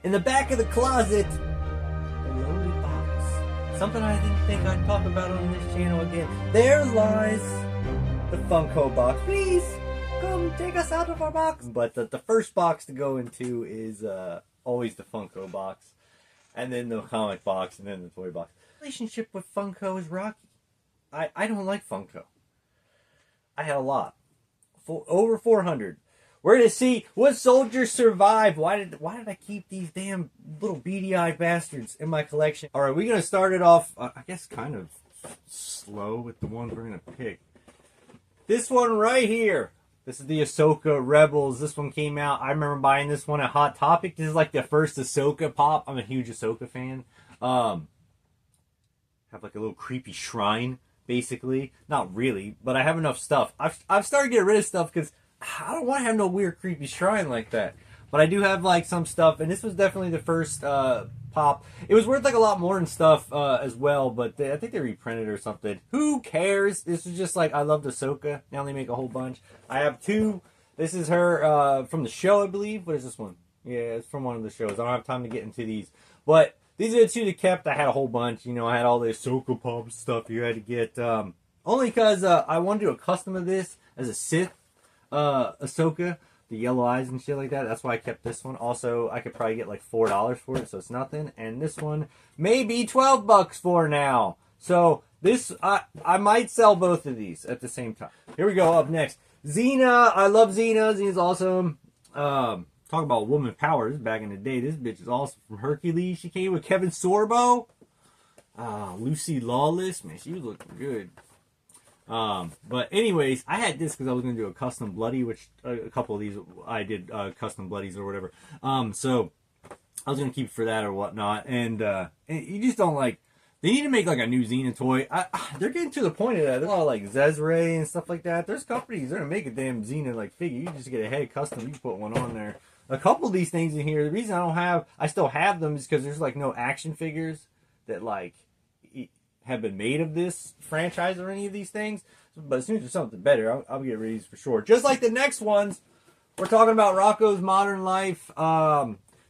In the back of the closet, the lowly box. Something I didn't think I'd talk about on this channel again. There lies the Funko box. Please, come take us out of our box. But the first box to go into is always the Funko box. And then the comic box, and then the toy box. Relationship with Funko is rocky. I don't like Funko. I had a lot. Over 400. We're going to see what soldiers survive. Why did I keep these damn little beady-eyed bastards in my collection? All right, we're going to start it off, I guess, kind of slow with the ones we're going to pick. This one right here. This is the Ahsoka Rebels. This one came out. I remember buying this one at Hot Topic. This is like the first Ahsoka pop. I'm a huge Ahsoka fan. Have like a little creepy shrine, basically. Not really, but I have enough stuff. I've started getting rid of stuff because I don't want to have no weird creepy shrine like that. But I do have like some stuff, and this was definitely the first pop. It was worth like a lot more and stuff as well, but I think they reprinted or something. Who cares? This is just like, I love Ahsoka. Now they make a whole bunch. I have two. This is her from the show, I believe. What is this one? Yeah, it's from one of the shows. I don't have time to get into these. But these are the two that kept. I had a whole bunch. You know, I had all the Ahsoka pop stuff you had to get. Only because I wanted to do a custom of this as a Sith. Ahsoka, the yellow eyes and shit like that. That's why I kept this one. Also, I could probably get like $4 for it, so it's nothing. And this one may be $12 for now. So this, I might sell both of these at the same time. Here we go. Up next, Xena. I love Xena. Xena's awesome. Talk about woman power. This is back in the day. This bitch is awesome. From Hercules, she came with Kevin Sorbo. Lucy Lawless. Man, she was looking good. But anyways, I had this because I was going to do a custom bloody, which a couple of these I did custom bloodies or whatever. So I was going to keep it for that or whatnot. And you just don't like, they need to make like a new Xena toy. They're getting to the point of that. There's a lot of like Zezre and stuff like that. There's companies that are going to make a damn Xena like figure. You just get a head custom, you put one on there. A couple of these things in here, the reason I still have them is because there's like no action figures that like have been made of this franchise or any of these things. But as soon as there's something better, I'll get rid of these for sure. Just like the next ones, we're talking about Rocco's Modern Life.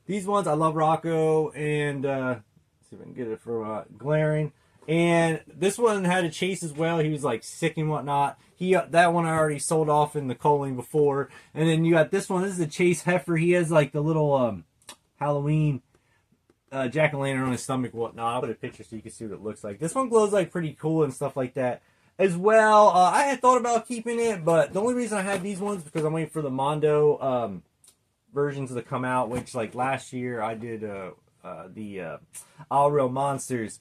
These ones, I love Rocco, and let's see if I can get it for glaring. And this one had a chase as well. He was like sick and whatnot. That one I already sold off in the culling before. And then you got this one. This is a Chase Heifer. He has like the little Halloween jack-o'-lantern on his stomach and whatnot. I'll put a picture so you can see what it looks like. This one glows like pretty cool and stuff like that as well. I had thought about keeping it, but the only reason I had these ones is because I'm waiting for the Mondo versions to come out, which like last year I did the All Real Monsters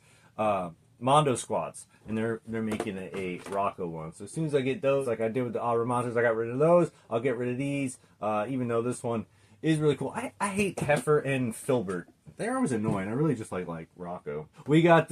Mondo squads, and they're making a Rocco one. So as soon as I get those, like I did with the All Real Monsters, I got rid of those. I'll get rid of these, even though this one is really cool. I hate Heifer and Filbert. They're always annoying. I really just like Rocco. We got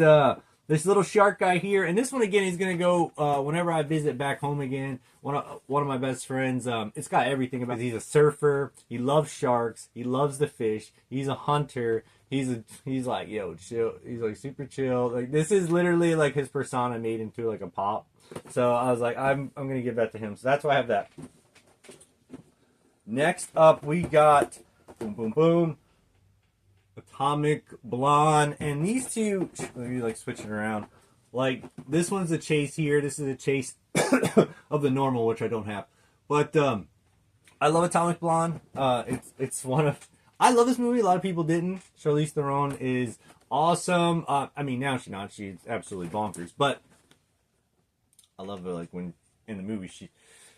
this little shark guy here, and this one again is gonna go whenever I visit back home again. One of my best friends. It's got everything about it. He's a surfer. He loves sharks. He loves the fish. He's a hunter. He's like, yo, chill. He's like super chill. Like this is literally like his persona made into like a pop. So I was like, I'm gonna give that to him. So that's why I have that. Next up, we got boom, boom, boom. Atomic Blonde, and these two, let me like switch it around. Like this one's a chase here. This is a chase of the normal, which I don't have. But I love Atomic Blonde. It's one of, I love this movie. A lot of people didn't. Charlize Theron is awesome. I mean now she's absolutely bonkers. But I love her like when in the movie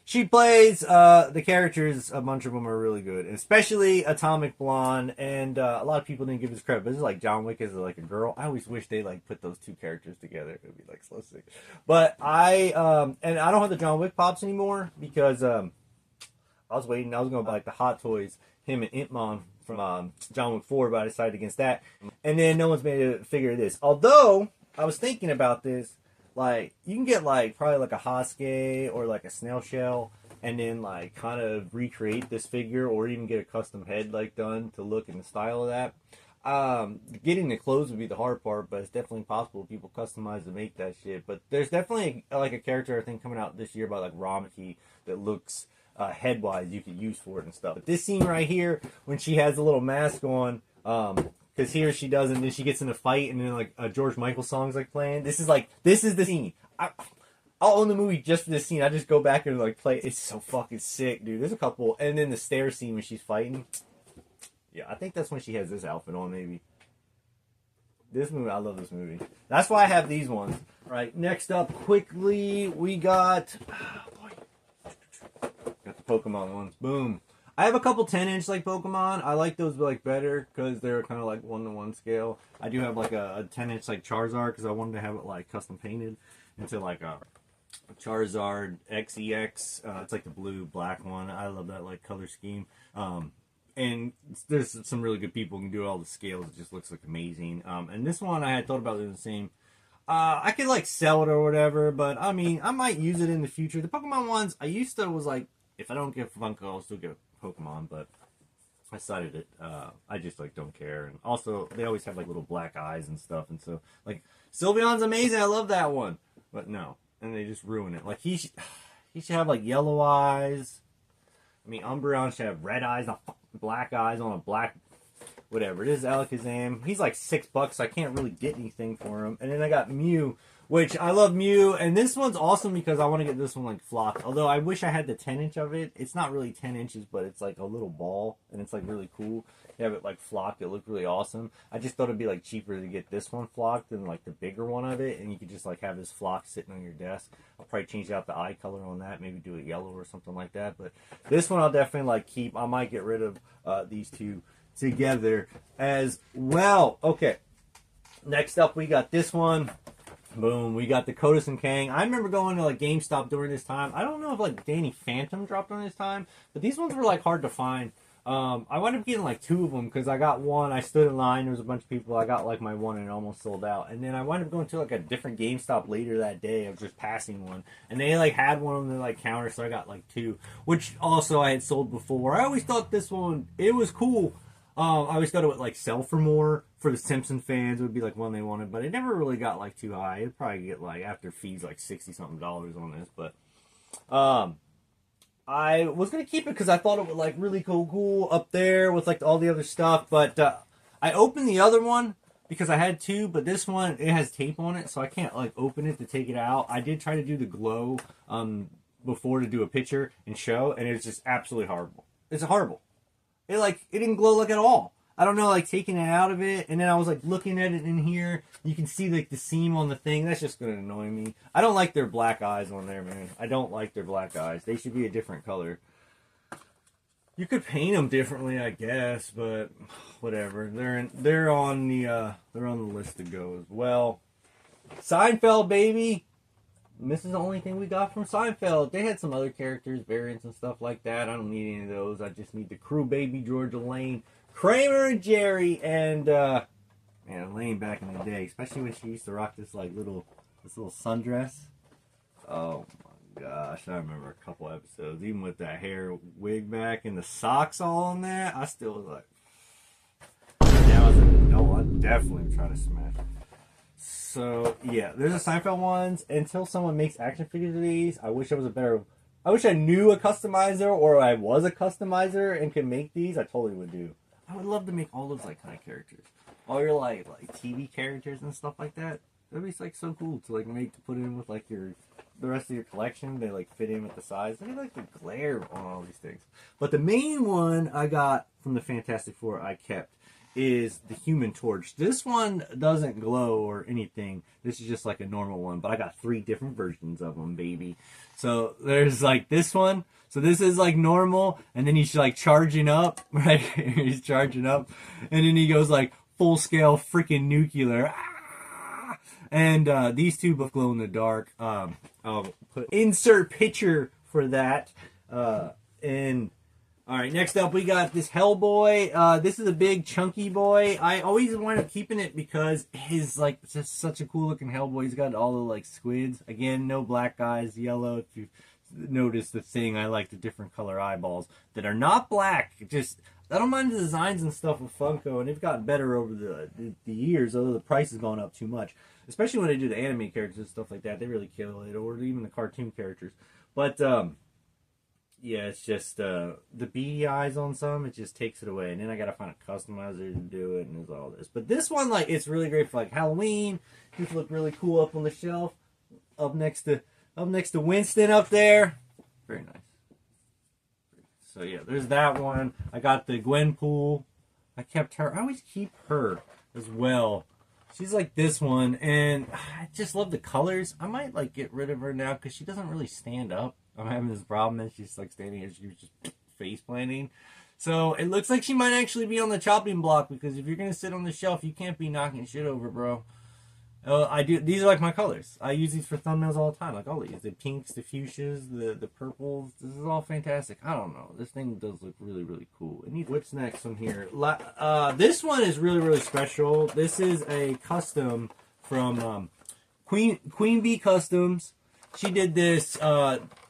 she plays the characters. A bunch of them are really good, and especially Atomic Blonde. And a lot of people didn't give this credit, but this is like John Wick as like a girl. I always wish they like put those two characters together. It would be like so sick. But I don't have the John Wick pops anymore because I was waiting. I was going to buy like the Hot Toys, him and Ant-Man from John Wick 4, but I decided against that. And then no one's made a figure of this. Although I was thinking about this. Like, you can get, like, probably, like, a Hosky or, like, a snail shell and then, like, kind of recreate this figure or even get a custom head, like, done to look in the style of that. Getting the clothes would be the hard part, but it's definitely possible people customize to make that shit. But there's definitely, like, a character, I think, coming out this year by, like, Ramaki that looks head-wise you could use for it and stuff. But this scene right here, when she has a little mask on, because here she does, and then she gets in a fight, and then like a George Michael song's like playing. This is the scene. I'll own the movie just for this scene. I just go back and like play. It's so fucking sick, dude. There's a couple, and then the stair scene when she's fighting. Yeah, I think that's when she has this outfit on, maybe. This movie, I love this movie. That's why I have these ones. All right, next up, quickly, we got the Pokemon ones. Boom. I have a couple 10-inch like Pokemon. I like those like better because they're kind of like 1-to-1 scale. I do have like a 10-inch like Charizard because I wanted to have it like custom painted into like a Charizard XEX. It's like the blue black one. I love that like color scheme. And there's some really good people who can do all the scales. It just looks like amazing. And this one I had thought about doing the same. I could like sell it or whatever, but I mean I might use it in the future. The Pokemon ones I used to was like, if I don't get Funko, I'll still get Pokemon, but I decided it. I just like don't care. And also they always have like little black eyes and stuff, and so like Sylveon's amazing. I love that one, but no, and they just ruin it. Like he should have like yellow eyes. I mean Umbreon should have red eyes, not black eyes on a black. Whatever. This is Alakazam. He's like $6. So I can't really get anything for him. And then I got Mew, which I love Mew. And this one's awesome because I want to get this one like flocked. Although I wish I had the 10-inch of it. It's not really 10 inches, but it's like a little ball. And it's like really cool. You have it like flocked. It looked really awesome. I just thought it'd be like cheaper to get this one flocked than like the bigger one of it. And you could just like have this flock sitting on your desk. I'll probably change out the eye color on that. Maybe do it yellow or something like that. But this one I'll definitely like keep. I might get rid of these two together as well. Okay, next up we got this one. Boom, we got the Kodos and Kang. I remember going to like GameStop during this time. I don't know if like Danny Phantom dropped during this time, but these ones were like hard to find. I wound up getting like 2 of them because I got one. I stood in line. There was a bunch of people. I got like my one and it almost sold out. And then I wound up going to like a different GameStop later that day. I was just passing one, and they like had one on the like counter, so I got like 2, which also I had sold before. I always thought this one, it was cool. I always thought it would like sell for more for the Simpson fans. It would be like one they wanted, but it never really got like too high. It'd probably get like after fees like $60-something on this. But I was gonna keep it because I thought it would like really cool up there with like all the other stuff. But I opened the other one because I had 2, but this one it has tape on it, so I can't like open it to take it out. I did try to do the glow before to do a picture and show, and it's just absolutely horrible. It's horrible. It didn't glow like at all. I don't know, like taking it out of it, and then I was like looking at it in here. You can see like the seam on the thing. That's just gonna annoy me. I don't like their black eyes on there, man. I don't like their black eyes. They should be a different color. You could paint them differently, I guess, but whatever. They're on the list to go as well. Seinfeld, baby. This is the only thing we got from Seinfeld. They had some other characters, variants and stuff like that. I don't need any of those. I just need the crew, baby, George, Elaine, Kramer, and Jerry, and man, Elaine back in the day, especially when she used to rock this little sundress. Oh my gosh, I remember a couple episodes, even with that hair wig back and the socks all on there. I still was like, now as an adult, I'm definitely trying to smash it. So yeah, there's the Seinfeld ones. Until someone makes action figures of these, I wish I knew a customizer, or I was a customizer and could make these. I totally would do. I would love to make all those like kind of characters, all your like TV characters and stuff like that. That'd be like so cool to like make to put in with like the rest of your collection. They like fit in with the size. Look at like the glare on all these things. But the main one I got from the Fantastic Four I kept is the Human Torch. This one doesn't glow or anything. This is just like a normal one, but I got 3 different versions of them, baby. So there's like this one. So this is like normal, and then he's like charging up, right? He's charging up, and then he goes like full scale freaking nuclear. Ah! And these 2 both glow in the dark. I'll put insert picture for that. All right, next up we got this Hellboy. This is a big chunky boy. I always wind up keeping it because he's like just such a cool looking Hellboy. He's got all the like squids. Again, no black eyes, yellow. If you notice the thing, I like the different color eyeballs that are not black. Just I don't mind the designs and stuff with Funko, and they've gotten better over the years, although the price has gone up too much. Especially when they do the anime characters and stuff like that. They really kill it, or even the cartoon characters. But yeah, it's just the beady eyes on some. It just takes it away, and then I gotta find a customizer to do it, and there's all this. But this one, like, it's really great for like Halloween. These look really cool up on the shelf, up next to Winston up there. Very nice. So yeah, there's that one. I got the Gwenpool. I kept her. I always keep her as well. She's like this one, and I just love the colors. I might like get rid of her now because she doesn't really stand up. I'm having this problem that she's like standing here. She's just face planting. So it looks like she might actually be on the chopping block, because if you're gonna sit on the shelf, you can't be knocking shit over, bro. I do. These are like my colors. I use these for thumbnails all the time. Like all these, the pinks, the fuchsias, the purples. This is all fantastic. I don't know. This thing does look really, really cool. What's next from here? This one is really, really special. This is a custom from Queen Bee Customs. She did this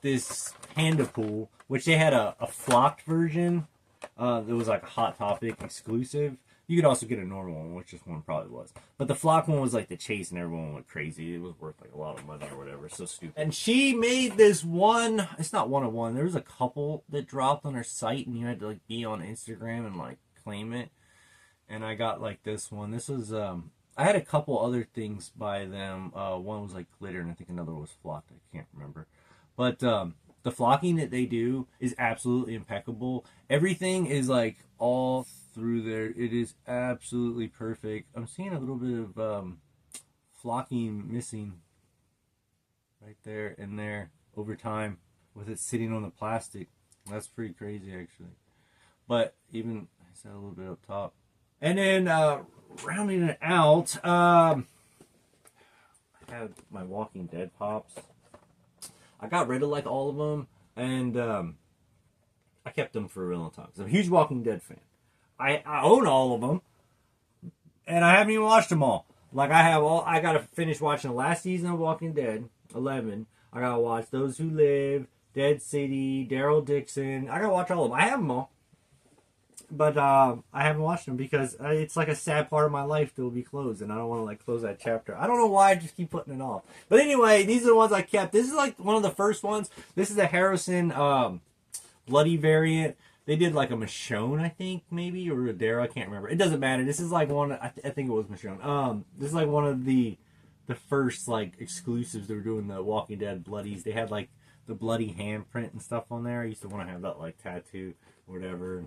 this panda pool, which they had a flocked version. It was like a Hot Topic exclusive. You could also get a normal one, which this one probably was. But the flock one was like the chase, and everyone went crazy. It was worth like a lot of money or whatever. So stupid. And she made this one. It's not one of one. There was a couple that dropped on her site, and you had to like be on Instagram and like claim it. And I got like this one. This was I had a couple other things by them. One was like glitter, and I think another was flocked. I can't remember. But the flocking that they do is absolutely impeccable. Everything is like all through there. It is absolutely perfect. I'm seeing a little bit of flocking missing right there and there over time with it sitting on the plastic. That's pretty crazy actually. But even I said a little bit up top. And then rounding it out, I had my Walking Dead pops. I got rid of like all of them, and I kept them for a real long time. I'm a huge Walking Dead fan. I own all of them, and I haven't even watched them all. Like I gotta finish watching the last season of Walking Dead, 11. I gotta watch Those Who Live, Dead City, Daryl Dixon. I gotta watch all of them. I have them all, but I haven't watched them because it's like a sad part of my life that will be closed, and I don't want to like close that chapter. I don't know why I just keep putting it off. But anyway, these are the ones I kept. This is like one of the first ones. This is a Harrison bloody variant. They did like a Michonne, I think, maybe, or a Dara, I can't remember. It doesn't matter. This is like one. I think it was Michonne. This is like one of the first like exclusives. They were doing the Walking Dead bloodies. They had like the bloody handprint and stuff on there. I used to want to have that like tattoo or whatever.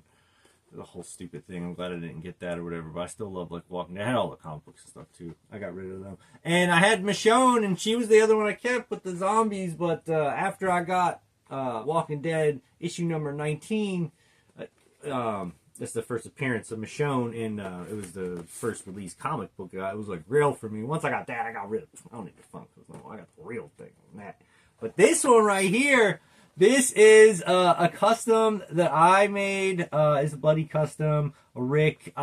The whole stupid thing. I'm glad I didn't get that or whatever, but I still love like Walking Dead. I had all the comic books and stuff too. I got rid of them. And I had Michonne, and she was the other one I kept with the zombies, but after I got Walking Dead issue number 19, that's the first appearance of Michonne, and it was the first release comic book. It was like real for me. Once I got that, I got rid of it. I don't need the Funkos no more. I got the real thing on that. But this one right here, this is a custom that I made. It's a bloody custom. A Rick.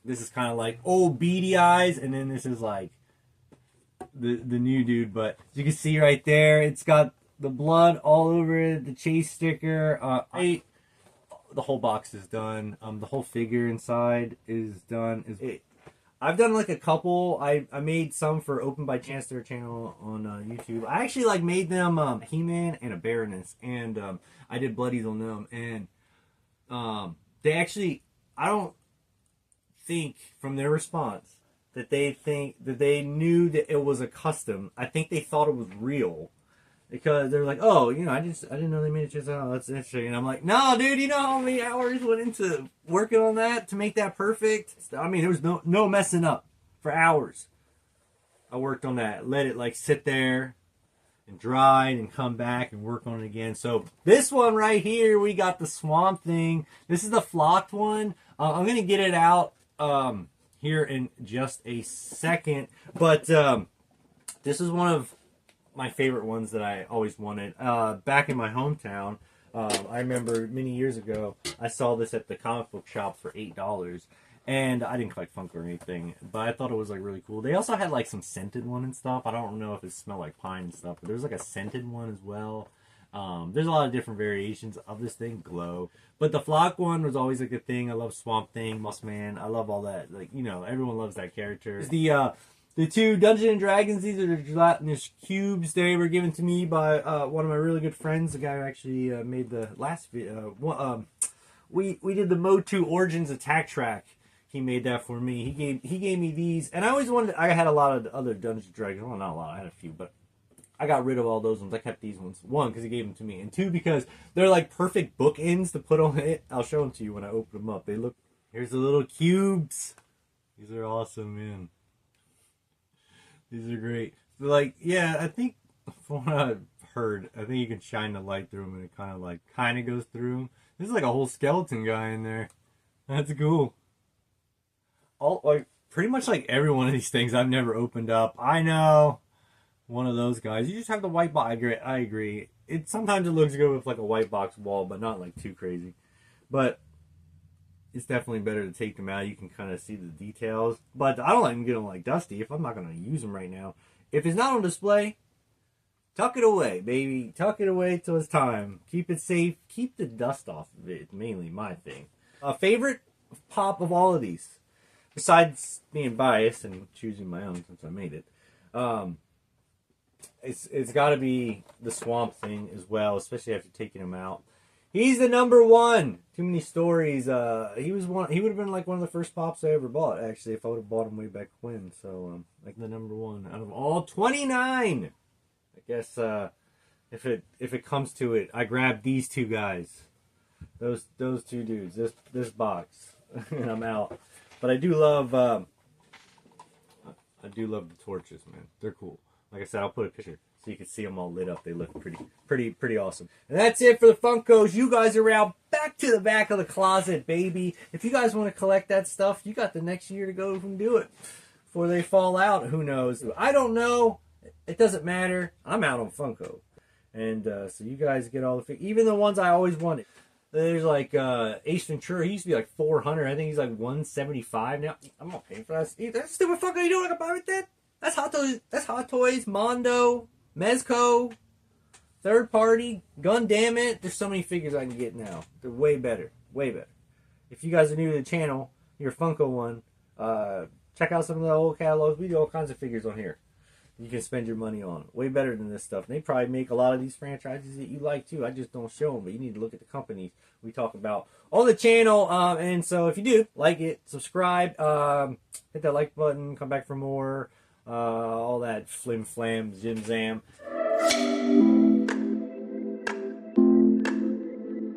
This is kind of like old beady eyes, and then this is like the new dude. But as you can see right there, it's got the blood all over it. The chase sticker. The whole box is done. The whole figure inside is done. I've done like a couple. I made some for Open by Chance, their channel on YouTube. I actually like made them He-Man and a Baroness, and I did bloodies on them. And they actually, I don't think from their response that they knew that it was a custom. I think they thought it was real. Because they're like, oh, you know, I didn't know they made it just out. That's interesting. And I'm like, no, dude, you know how many hours went into working on that to make that perfect? I mean, there was no messing up for hours. I worked on that. Let it like sit there and dry and come back and work on it again. So this one right here, we got the Swamp Thing. This is the flocked one. I'm going to get it out here in just a second. But this is one of my favorite ones that I always wanted. Back in my hometown, I remember many years ago, I saw this at the comic book shop for $8. And I didn't collect Funko or anything, but I thought it was like really cool. They also had like some scented one and stuff. I don't know if it smelled like pine and stuff, but there was like a scented one as well. There's a lot of different variations of this thing, Glow. But the flock one was always like a thing. I love Swamp Thing, Mossman. I love all that. Like, you know, everyone loves that character. The The two Dungeons and Dragons, these are the gelatinous cubes. They were given to me by one of my really good friends, the guy who actually made the last video. We did the Mode 2 Origins attack track. He made that for me. He gave me these, and I always wanted. I had a lot of other Dungeons and Dragons. Well, not a lot. I had a few, but I got rid of all those ones. I kept these ones. One, because he gave them to me, and two, because they're like perfect bookends to put on it. I'll show them to you when I open them up. They look. Here's the little cubes. These are awesome, man. These are great. Like, yeah, I think from what I've heard, I think you can shine the light through them and it kind of goes through them. There's like a whole skeleton guy in there. That's cool. Pretty much like every one of these things I've never opened up. I know, one of those guys. You just have the white box. I agree. Sometimes it looks good with like a white box wall, but not like too crazy. But it's definitely better to take them out. You can kind of see the details. But I don't like them getting like dusty if I'm not going to use them right now. If it's not on display, tuck it away, baby. Tuck it away till it's time. Keep it safe. Keep the dust off of it. It's mainly my thing. Favorite pop of all of these, besides being biased and choosing my own since I made it, it's got to be the Swamp Thing as well, especially after taking him out. He's the number one. Too many stories. He would have been like one of the first pops I ever bought, actually, if I would have bought him way back when. So, like the number one out of all 29. I guess if it comes to it, I grab these two guys, those two dudes, this box, and I'm out. But I do love the torches, man. They're cool. Like I said, I'll put a picture so you can see them all lit up. They look pretty awesome. And that's it for the Funkos. You guys are out. Back to the back of the closet, baby. If you guys want to collect that stuff, you got the next year to go and do it before they fall out. Who knows? I don't know. It doesn't matter. I'm out on Funko. And so you guys get all the even the ones I always wanted. There's like Ace Ventura. He used to be like 400. I think he's like 175 now. I'm not paying for that. That's stupid Funko. You know what I can buy with that? That's Hot Toys. That's Hot Toys. Mondo. Mezco. Third party. Gun damn it. There's so many figures I can get now. They're way better. Way better. If you guys are new to the channel, you're a Funko one, check out some of the old catalogs. We do all kinds of figures on here. You can spend your money on. Way better than this stuff. And they probably make a lot of these franchises that you like too. I just don't show them, but you need to look at the companies we talk about on the channel. And so if you do, like it, subscribe, hit that like button, come back for more, all that flim flam, zim zam.